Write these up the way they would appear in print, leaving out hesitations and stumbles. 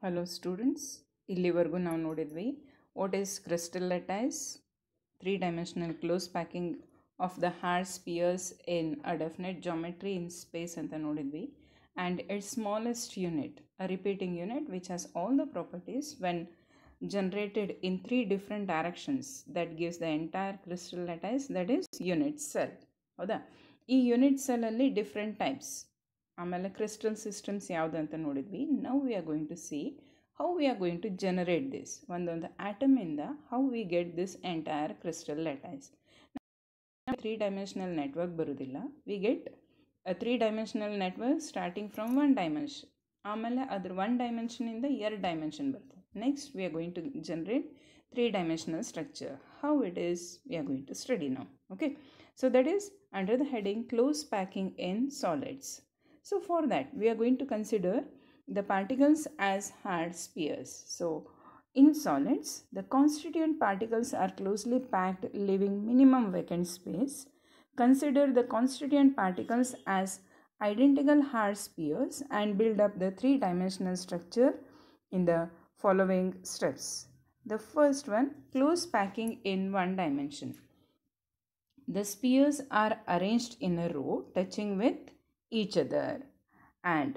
Hello students, ಇಲ್ಲಿವರೆಗೂ ನಾವು ನೋಡಿದ್ವಿ what is crystal lattice, three-dimensional close packing of the hard spheres in a definite geometry in space ಅಂತ ನೋಡಿದ್ವಿ and its smallest unit, a repeating unit which has all the properties when generated in three different directions that gives the entire crystal lattice, that is unit cell. ಹೌದಾ, ಈ unit ಸೆಲ್ಲಲ್ಲಿ different types, ಆಮೇಲೆ crystal systems ಯಾವುದು ಅಂತ ನೋಡಿದ್ವಿ. Now we are going to see how we are going to generate this. ಒಂದೊಂದು ಆಟಮಿಂದ how we get this entire crystal lattice. Three dimensional network ಬರೋದಿಲ್ಲ, we get three dimensional network starting from one dimension, ಆಮೇಲೆ ಅದ್ರ one ಡೈಮೆನ್ಷನಿಂದ ಎರಡು dimension ಬರ್ತದೆ. Next we are going to generate three-dimensional structure. How it is, we are going to study now. Okay, so that is under the heading close packing in solids. So for that we are going to consider the particles as hard spheres. So in solids, the constituent particles are closely packed, leaving minimum vacant space. Consider the constituent particles as identical hard spheres and build up the three-dimensional structure in the following steps. The first one, close packing in one dimension. The spheres are arranged in a row touching with each other and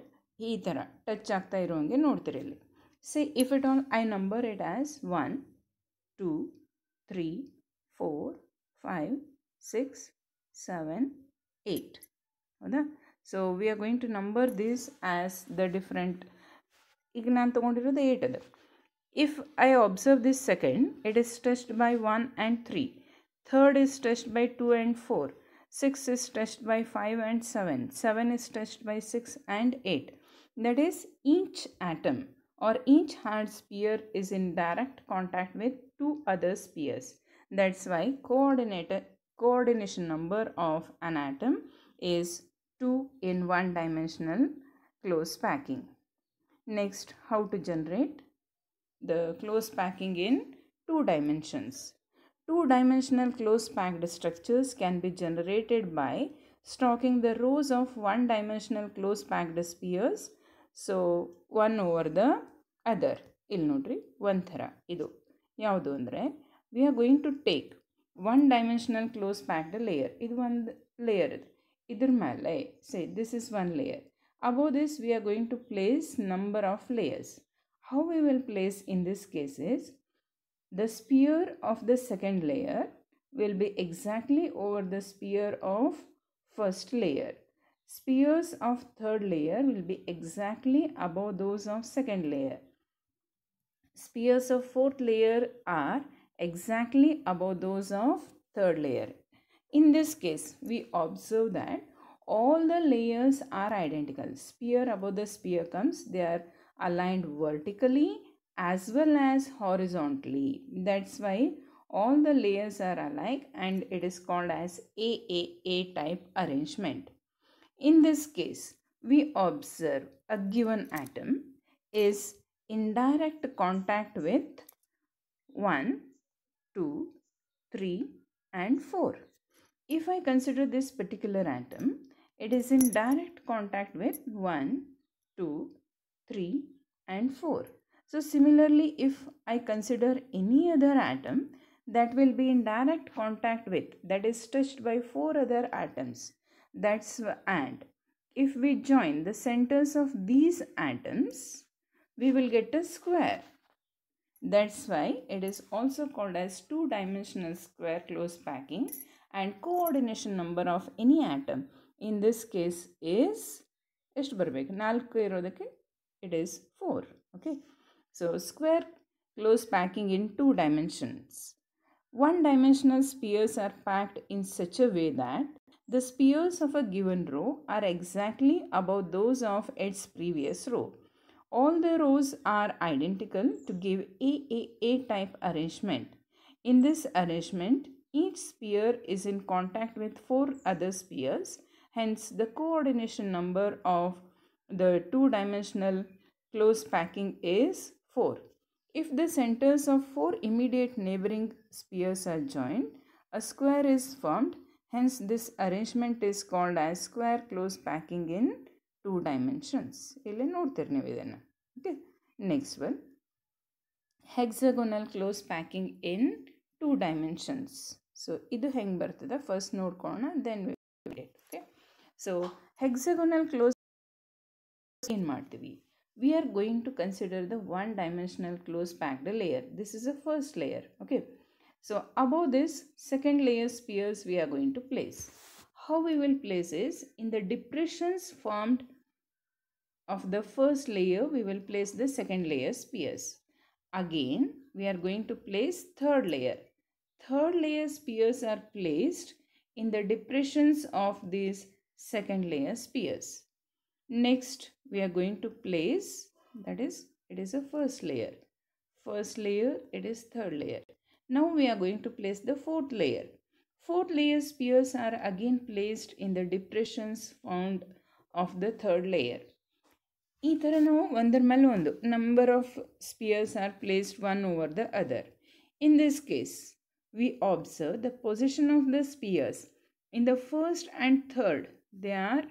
ಈ ಥರ touch ಆಗ್ತಾ ಇರೋಂಗೆ ನೋಡ್ತೀರಿ ಇಲ್ಲಿ. See if it all I number it as 1 2 3 4 5 6 7 8. ಹೌದಾ? So we are going to number this as the different. ಈಗ ನಾನು ತೊಗೊಂಡಿರೋದು 8 ಅದ. If I observe this second, it is touched by 1 and 3. Third is touched by 2 and 4. 6 is touched by 5 and 7. 7 is touched by 6 and 8. That is, each atom or each hard sphere is in direct contact with two other spheres. That's why coordination number of an atom is 2 in one dimensional close packing. Next, how to generate the close packing in two dimensions. Two-dimensional close packed structures can be generated by stacking the rows of one-dimensional close packed spheres, so one over the other. ಇಲ್ಲಿ ನೋಡ್ರಿ ಒಂಥರ ಇದು ಯಾವುದು ಅಂದರೆ, we are going to take one dimensional close packed layer. ಇದು ಒಂದು layer ಇದೆ, ಇದ್ರ ಮೇಲೆ say this is one layer. Above this we are going to place number of layers. How we will place in this case is, the sphere of the second layer will be exactly over the sphere of first layer. Spheres of third layer will be exactly above those of second layer. Spheres of fourth layer are exactly above those of third layer. In this case, we observe that all the layers are identical. Sphere above the sphere comes, they are aligned vertically as well as horizontally. That's why all the layers are alike and it is called as AAA type arrangement. In this case, we observe a given atom is in direct contact with 1, 2, 3 and 4. If I consider this particular atom, it is in direct contact with 1, 2, 3 and 4. So similarly, if I consider any other atom that will be in direct contact with, that is touched by 4 other atoms, and if we join the centers of these atoms, we will get a square. That's why it is also called as two-dimensional square close packing, and coordination number of any atom in this case is ಎಷ್ಟು ಬರಬೇಕು, 4 ಇರೋದಕ್ಕೆ it is 4. Okay, so square close packing in two dimensions. One-dimensional spheres are packed in such a way that the spheres of a given row are exactly above those of its previous row. All the rows are identical to give AAA type arrangement. In this arrangement, each sphere is in contact with 4 other spheres. Hence, the coordination number of the two-dimensional close packing is 4. If the centers of 4 immediate neighboring spheres are joined, a square is formed. Hence, this arrangement is called as square close packing in two dimensions. ಇಲ್ಲಿ ನೋಡ್ತೀರಿ ನೀವು ಇದನ್ನು. Okay, Next one, hexagonal close packing in 2 dimensions. So idu heng bartida first nodkolona, then we will get. Okay, so hexagonal close in martivi, we are going to consider the one dimensional close packed layer. This is the first layer. Okay, so above this second layer spheres we are going to place. How we will place is in the depressions formed of the first layer we will place the second layer spheres. Again we are going to place third layer. Third layer spheres are placed in the depressions of these second layer spheres. Next we are going to place, that is, it is a first layer. First layer, it is third layer. Now we are going to place the fourth layer. Fourth layer spheres are again placed in the depressions found of the third layer. ಈ ಥರ ನಾವು ಒಂದರ ಮೇಲೆ ಒಂದು number of spheres are placed one over the other. In this case we observe the position of the spheres in the first and third they are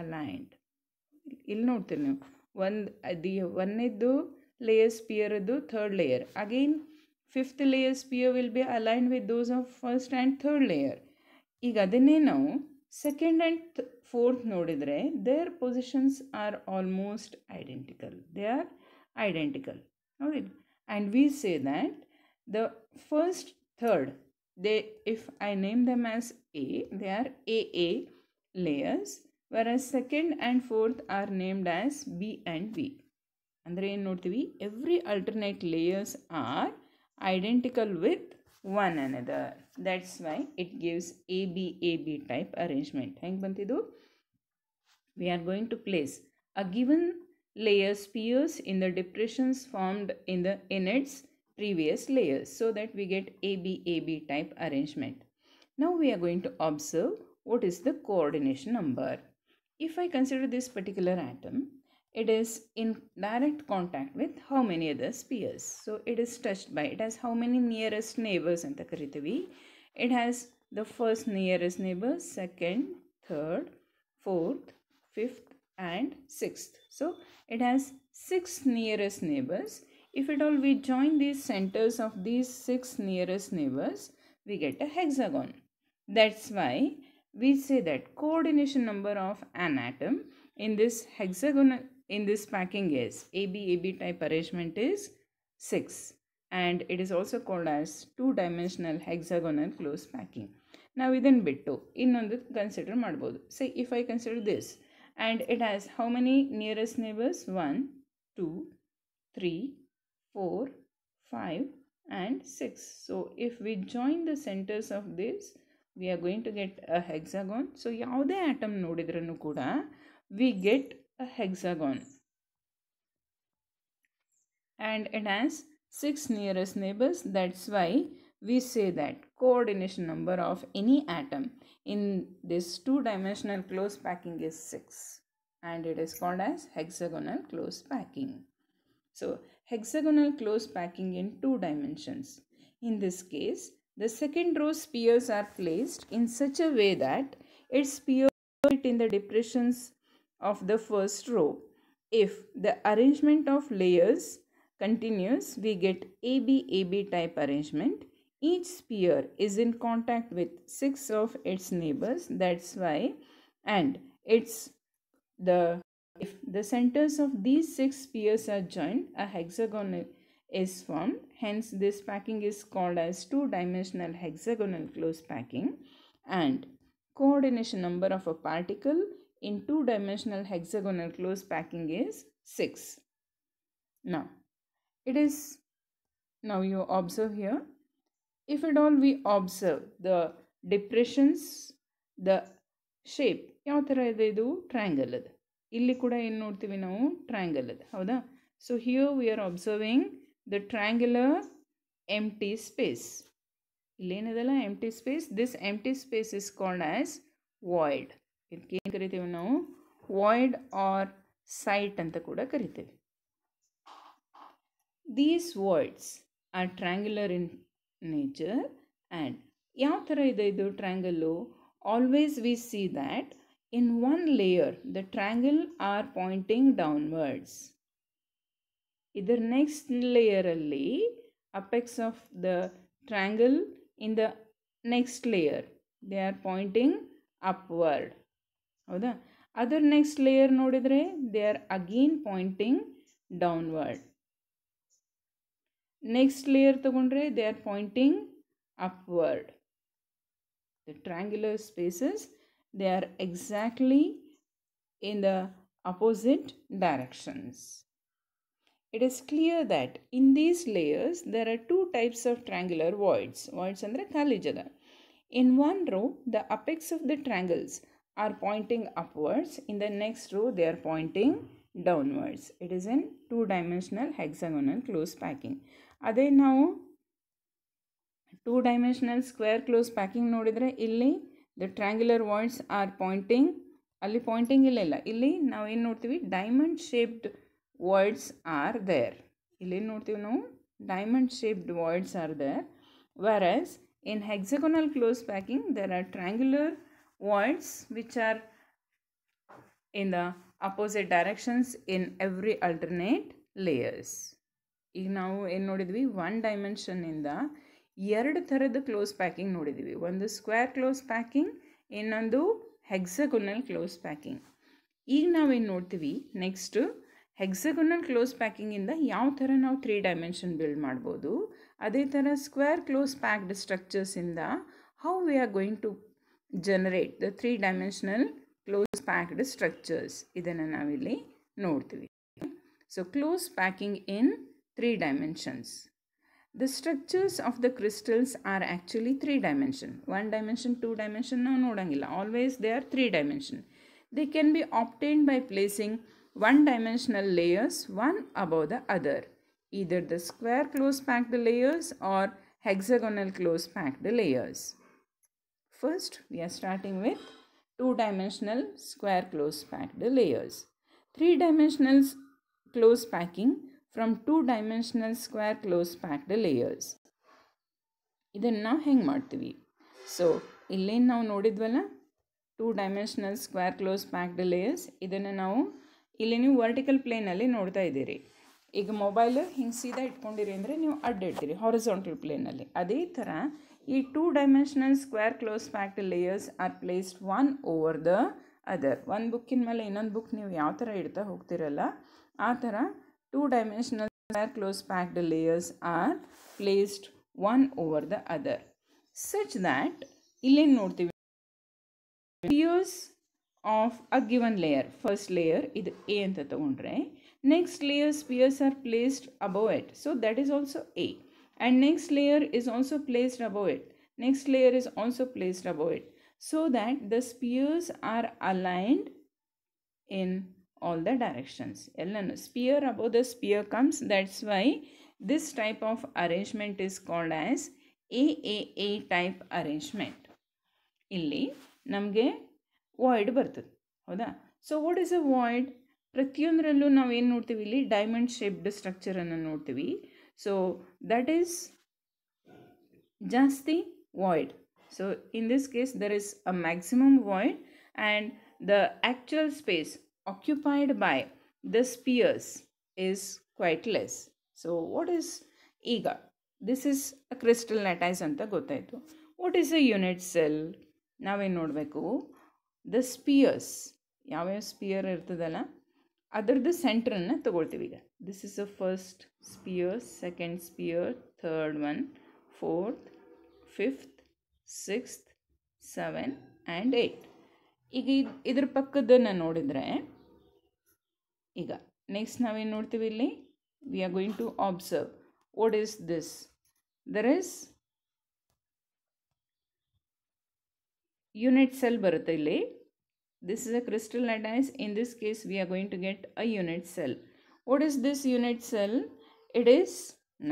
aligned. ಇಲ್ಲಿ ನೋಡ್ತೀರಿ ನೀವು ಒಂದನೇದ್ದು ಲೇಯರ್ ಸ್ಪಿಯರದ್ದು third layer. Again fifth layer sphere will be aligned with those of first and third layer. ಈಗ ಅದನ್ನೇ ನಾವು second and fourth ನೋಡಿದರೆ their positions are almost identical. They are identical. ಹೌದಿಲ್ಲ? And we say that the first third, they, if I name them as A, they are AA layers, whereas second and fourth are named as B and B. ಅಂದರೆ ಏನು ನೋಡ್ತೀವಿ, every alternate layers are identical with one another. That's why it gives AB type arrangement. ಹೆಂಗೆ ಬಂತಿದ್ದು? We are going to place a given layer spheres in the depressions formed in its previous layers so that we get AB type arrangement. Now we are going to observe what is the coordination number. If I consider this particular atom, it is in direct contact with how many other spheres? So it is touched by, it has how many nearest neighbors anta karitivi. It has the first nearest neighbor, second, third, fourth, fifth and sixth. So it has 6 nearest neighbors. If at all we join these centers of these 6 nearest neighbors, we get a hexagon. That's why we say that coordination number of an atom in this hexagonal, in this packing is AB type arrangement is 6, and it is also called as 2-dimensional hexagonal close packing. Now ಇದನ್ನು ಬಿಟ್ಟು ಇನ್ನೊಂದು consider ಮಾಡ್ಬೋದು. Say if I consider this and it has how many nearest neighbors? 1, 2, 3, 4, 5 and 6. So if we join the centers of this, we are going to get a hexagon. So ಯಾವುದೇ atom ನೋಡಿದ್ರೂ ಕೂಡ we get a hexagon, and it has 6 nearest neighbors. That's why we say that coordination number of any atom in this 2-dimensional close packing is 6, and it is called as hexagonal close packing. So hexagonal close packing in 2 dimensions. In this case, the second row spheres are placed in such a way that its spheres fit in the depressions of the first row. If the arrangement of layers continues, we get AB type arrangement. Each sphere is in contact with 6 of its neighbors. That's why, and it's the, if the centers of these 6 spheres are joined, a hexagon is formed. Hence this packing is called as 2-dimensional hexagonal close packing. And coordination number of a particle in 2-dimensional hexagonal close packing is 6. Now it is, now you observe here, if at all we observe the depressions, the shape ಯಾವ ಥರ ಇದೆ, ಇದು triangle ಅದು. ಇಲ್ಲಿ ಕೂಡ ಏನು ನೋಡ್ತೀವಿ ನಾವು, ಟ್ರಯಾಂಗಲ್ ಅದು, ಹೌದಾ? So here we are observing the triangular empty space. ಇಲ್ಲೇನಿದೆಲ್ಲ empty space, this empty space is called as void. ಇದಕ್ಕೆ ಏನು ಕರಿತೀವಿ ನಾವು, ವಾಯ್ಡ್ ಆರ್ ಸೈಟ್ ಅಂತ ಕೂಡ ಕರಿತೀವಿ. These voids are triangular in nature, and ಯಾವ ಥರ ಇದೆ ಇದು triangle? Always we see that in one layer the triangle are pointing downwards. ಇದರ ನೆಕ್ಸ್ಟ್ ಲೇಯರಲ್ಲಿ apex of the triangle in the next layer they are pointing upward. ಹೌದಾ? ಅದರ next layer ನೋಡಿದರೆ they are again pointing downward. Next layer ತಗೊಂಡ್ರೆ they are pointing upward. The triangular spaces, they are exactly in the opposite directions. It is clear that in these layers there are two types of triangular voids. Voids andre khali jaga. In one row the apex of the triangles are pointing upwards. In the next row they are pointing downwards. It is in two-dimensional hexagonal close packing. Ade now two-dimensional square close packing ನೋಡಿದರೆ ಇಲ್ಲಿ the triangular voids are pointing, ಅಲ್ಲಿ Poynting ಇಲ್ಲ, ಇಲ್ಲಿ ನಾವು ಏನು ನೋಡ್ತೀವಿ, diamond shaped voids are there. ಇಲ್ಲಿ ನೋಡ್ತೀವಿ ನಾವು diamond shaped voids are there, whereas in hexagonal close packing there are triangular voids which are in the opposite directions in every alternate layers. ಈಗ ನಾವು ಏನು ನೋಡಿದ್ವಿ, ಒನ್ ಡೈಮೆನ್ಷನ್ನಿಂದ ಎರಡು ಥರದ ಕ್ಲೋಸ್ ಪ್ಯಾಕಿಂಗ್ ನೋಡಿದ್ದೀವಿ. ಒಂದು ಸ್ಕ್ವೇರ್ ಕ್ಲೋಸ್ ಪ್ಯಾಕಿಂಗ್, ಇನ್ನೊಂದು ಹೆಕ್ಸಗೊನಲ್ ಕ್ಲೋಸ್ ಪ್ಯಾಕಿಂಗ್. ಈಗ ನಾವೇನು ನೋಡ್ತೀವಿ, ನೆಕ್ಸ್ಟು ಹೆಕ್ಸಗೊನಲ್ ಕ್ಲೋಸ್ ಪ್ಯಾಕಿಂಗಿಂದ ಯಾವ ಥರ ನಾವು 3 ಡೈಮೆನ್ಷನ್ ಬಿಲ್ಡ್ ಮಾಡ್ಬೋದು, ಅದೇ ಥರ ಸ್ಕ್ವೇರ್ ಕ್ಲೋಸ್ ಪ್ಯಾಕ್ಡ್ ಸ್ಟ್ರಕ್ಚರ್ಸಿಂದ how we are going to generate the 3 dimensional close packed structures, ಇದನ್ನು ನಾವಿಲ್ಲಿ ನೋಡ್ತೀವಿ. So close packing in 3 dimensions. The structures of the crystals are actually 3 dimension. 1 dimension, 2 dimension ನಾವು ನೋಡಂಗಿಲ್ಲ. Always they are 3 dimension. They can be obtained by placing one dimensional layers one above the other. Either the square close packed layers or hexagonal close packed layers. First we are starting with 2-dimensional square close packed layers. 3-dimensional close packing from 2-dimensional square close packed layers. ಇದನ್ನು ನಾವು ಹೆಂಗೆ ಮಾಡ್ತೀವಿ? So ಇಲ್ಲೇನು ನಾವು ನೋಡಿದ್ವಲ್ಲ 2-dimensional square close packed layers, ಇದನ್ನು ನಾವು ಇಲ್ಲಿ ನೀವು ವರ್ಟಿಕಲ್ ಪ್ಲೇನಲ್ಲಿ ನೋಡ್ತಾ ಇದ್ದೀರಿ. ಈಗ ಮೊಬೈಲ್ ಹಿಂಗೆ ಸೀದಾ ಇಟ್ಕೊಂಡಿರಿ ಅಂದರೆ ನೀವು ಅಡ್ಡಿಡ್ತೀರಿ ಹಾರಿಜಾಂಟಲ್ ಪ್ಲೇನಲ್ಲಿ. ಅದೇ ಥರ ಈ 2-dimensional square close packed layers are placed one over the other. ಒಂದು ಬುಕ್ಕಿನ ಮೇಲೆ ಇನ್ನೊಂದು ಬುಕ್ ನೀವು ಯಾವ ಥರ ಇಡ್ತಾ ಹೋಗ್ತಿರಲ್ಲ, ಆ ಥರ 2-dimensional square close packed layers are placed one over the other such that illen nodtivi spheres of a given layer. First layer idu A anta tagondre, next layer spheres are placed above it, so that is also A, and next layer is also placed above it, next layer is also placed above it, so that the spheres are aligned in all the directions. Ellanu sphere above the sphere comes, that's why this type of arrangement is called as AAA type arrangement. ಇಲ್ಲಿ ನಮಗೆ void ಬರ್ತದೆ, ಹೌದಾ? So what is a void? ಪ್ರತಿಯೊಂದರಲ್ಲೂ ನಾವು ಏನು ನೋಡ್ತೀವಿ, ಇಲ್ಲಿ diamond shaped ಸ್ಟ್ರಕ್ಚರನ್ನು ನೋಡ್ತೀವಿ. ಸೊ ದಟ್ ಈಸ್ ಜಾಸ್ತಿ void. So in this case there is a maximum void and the actual space occupied by the spheres is quite less. So what is ega? This is a crystal lattice anta gottaytu. What is a unit cell? Nave nodbeku, the spheres yave sphere irtadalla adardu center anna tagoltivi. Iga this is the first sphere, second sphere, third one, fourth, fifth, sixth, 7 and 8. ಈಗ ಇದ್ರ ಪಕ್ಕದನ್ನು ನೋಡಿದರೆ, ಈಗ next ನಾವೇನು ನೋಡ್ತೀವಿ, ಇಲ್ಲಿ we are going to observe what is this. There is unit cell ಬರುತ್ತೆ ಇಲ್ಲಿ. This is a crystal lattice. In this case we are going to get a unit cell. What is this unit cell? It is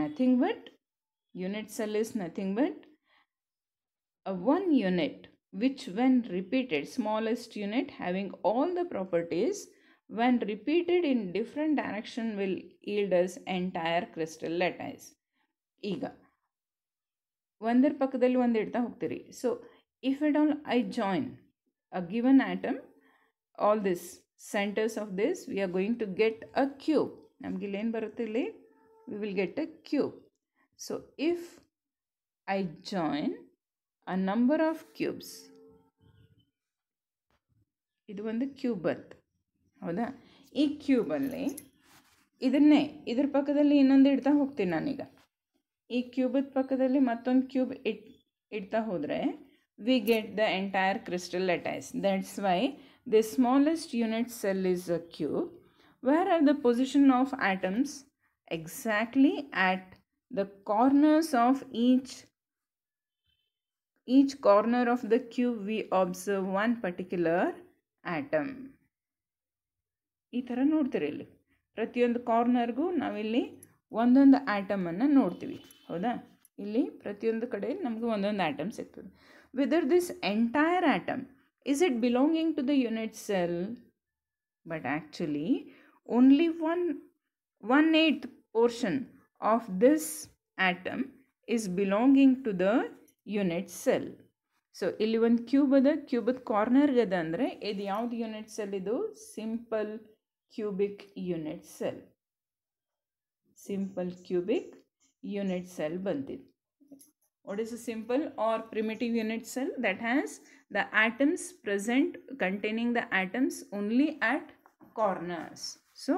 nothing but, unit cell is nothing but a one unit which when repeated, smallest unit having all the properties, when repeated in different direction will yield us entire crystal lattice. ಈಗ ಒಂದರ ಪಕ್ಕದಲ್ಲಿ ಒಂದು ಇಡ್ತಾ ಹೋಗ್ತೀರಿ. So if at all I join a given atom, all this centers of this, we are going to get a cube. ನಮ್ಗೆ ಇಲ್ಲಿ ಏನು ಬರುತ್ತೆ ಇಲ್ಲಿ, we will get a cube. So if I join a number of cubes, ಇದು ಒಂದು cube ಬರುತ್ತೆ ಹೌದಾ. ಈ ಕ್ಯೂಬಲ್ಲಿ ಇದ್ರ ಪಕ್ಕದಲ್ಲಿ ಇನ್ನೊಂದು ಇಡ್ತಾ ಹೋಗ್ತೀನಿ ನಾನೀಗ. ಈ ಕ್ಯೂಬದ ಪಕ್ಕದಲ್ಲಿ ಮತ್ತೊಂದು ಕ್ಯೂಬ್ ಇಡ್ತಾ ಹೋದರೆ we get the entire crystal lattice. That's why the smallest unit cell is a cube. Where are the position of atoms? Exactly at the corners of each corner of the cube we observe one particular atom. ಈ ಥರ ನೋಡ್ತೀರಿ ಇಲ್ಲಿ ಪ್ರತಿಯೊಂದು ಕಾರ್ನರ್ಗೂ ನಾವಿಲ್ಲಿ ಒಂದೊಂದು ಆಟಮನ್ನು ನೋಡ್ತೀವಿ ಹೌದಾ. ಇಲ್ಲಿ ಪ್ರತಿಯೊಂದು ಕಡೆ ನಮಗೆ ಒಂದೊಂದು ಆಟಮ್ ಸಿಗ್ತದೆ. Weather this entire atom is it belonging to the unit cell? But actually only 1/8 portion of this atom is belonging to the unit cell. So ಇಲ್ಲಿ ಒಂದು ಕ್ಯೂಬ್ ಅದ, ಕ್ಯೂಬದ ಕಾರ್ನರ್ಗೆ ಅದ ಅಂದರೆ ಇದು ಯಾವ್ದು ಯೂನಿಟ್ ಸೆಲ್? ಇದು simple cubic unit cell. Simple cubic unit cell ಬಂದಿದೆ. What is a simple or primitive unit cell? That has the atoms present containing the atoms only at corners. So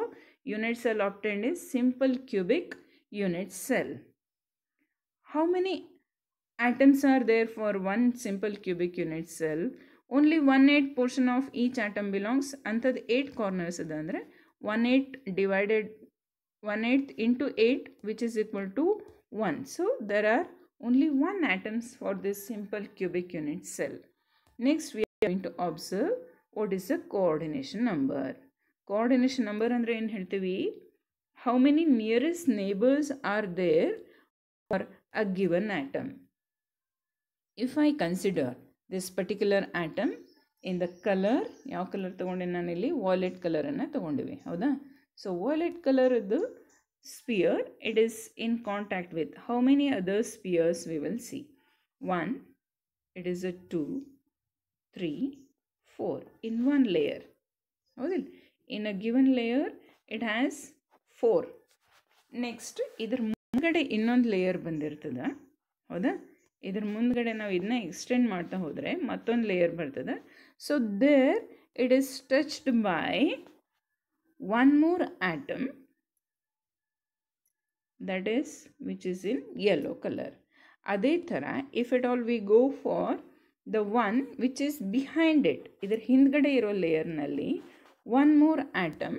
unit cell obtained is simple cubic unit cell. How many atoms are there for one simple cubic unit cell? Only 1/8 portion of each atom belongs. Antad 8 corners ada andre 1/8 divided 1/8 into 8, which is equal to 1. So there are only 1 atoms for this simple cubic unit cell. Next we are going to observe what is the coordination number. Coordination number andre ಏನು ಹೇಳ್ತೀವಿ? How many nearest neighbors are there for a given atom? If I consider this particular atom in the color, ಯಾವ colour ತೊಗೊಂಡೆ ನಾನಿಲ್ಲಿ? Violet ಕಲರನ್ನು ತೊಗೊಂಡಿವಿ ಹೌದಾ. So violet colour ಇದು sphere, it is in contact with how many other spheres we will see? 1, it is a 2, 3, 4 in one layer. In a given layer it has 4. Next ಇದರ ಮುಂದ್ಗಡೆ ಇನ್ನೊಂದು layer ಬಂದಿರ್ತದೆ ಹೌದಾ. ಇದರ ಮುಂದ್ಗಡೆ ನಾವು ಇದನ್ನ ಎಕ್ಸ್ಟೆಂಡ್ ಮಾಡ್ತಾ ಹೋದರೆ ಮತ್ತೊಂದು ಲೇಯರ್ ಬರ್ತದೆ. So there it is touched by one more atom, that is which is in yellow color. ಅದೇ ಥರ if at all we go for the one which is behind it, ಇದರ ಹಿಂದ್ಗಡೆ ಇರೋ ಲೇಯರ್ನಲ್ಲಿ one more atom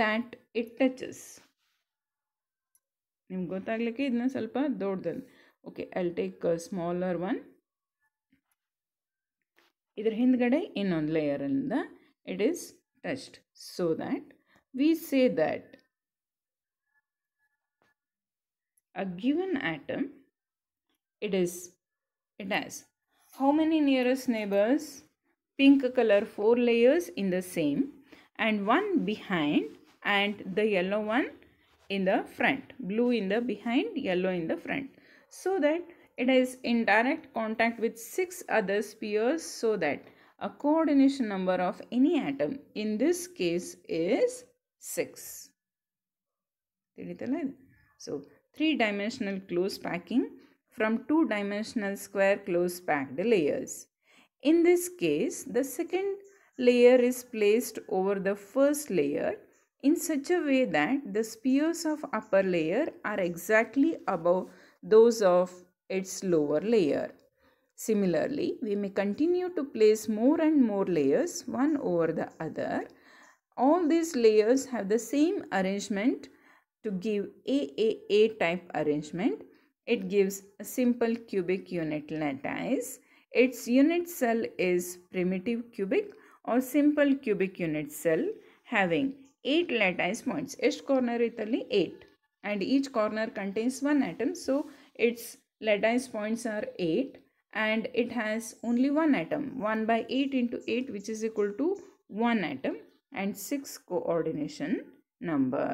that it touches. ನಿಮ್ಗೆ ಗೊತ್ತಾಗ್ಲಿಕ್ಕೆ ಇದನ್ನ ಸ್ವಲ್ಪ ದೊಡ್ಡದು. Okay, I'll take a smaller one. ಇದರ ಹಿಂದ್ಗಡೆ ಇನ್ನೊಂದು ಲೇಯರಿಂದ it is touched, so that we say that a given atom it has how many nearest neighbors? Pink color 4 layers in the same, and one behind and the yellow one in the front. Blue in the behind, yellow in the front, so that it is in direct contact with 6 other spheres, so that a coordination number of any atom in this case is 6. So 3-dimensional close packing from 2-dimensional square close packed layers. In this case, the second layer is placed over the first layer in such a way that the spheres of upper layer are exactly above those of its lower layer. Similarly, we may continue to place more and more layers one over the other. All these layers have the same arrangement to give a type arrangement. It gives a simple cubic unit lattice. Its unit cell is primitive cubic or simple cubic unit cell having 8 lattice points. Each corner itali 8, and each corner contains 1 atom, so its lattice points are 8, and it has only 1 atom. 1 by 8 into 8, which is equal to 1 atom, and 6 coordination number.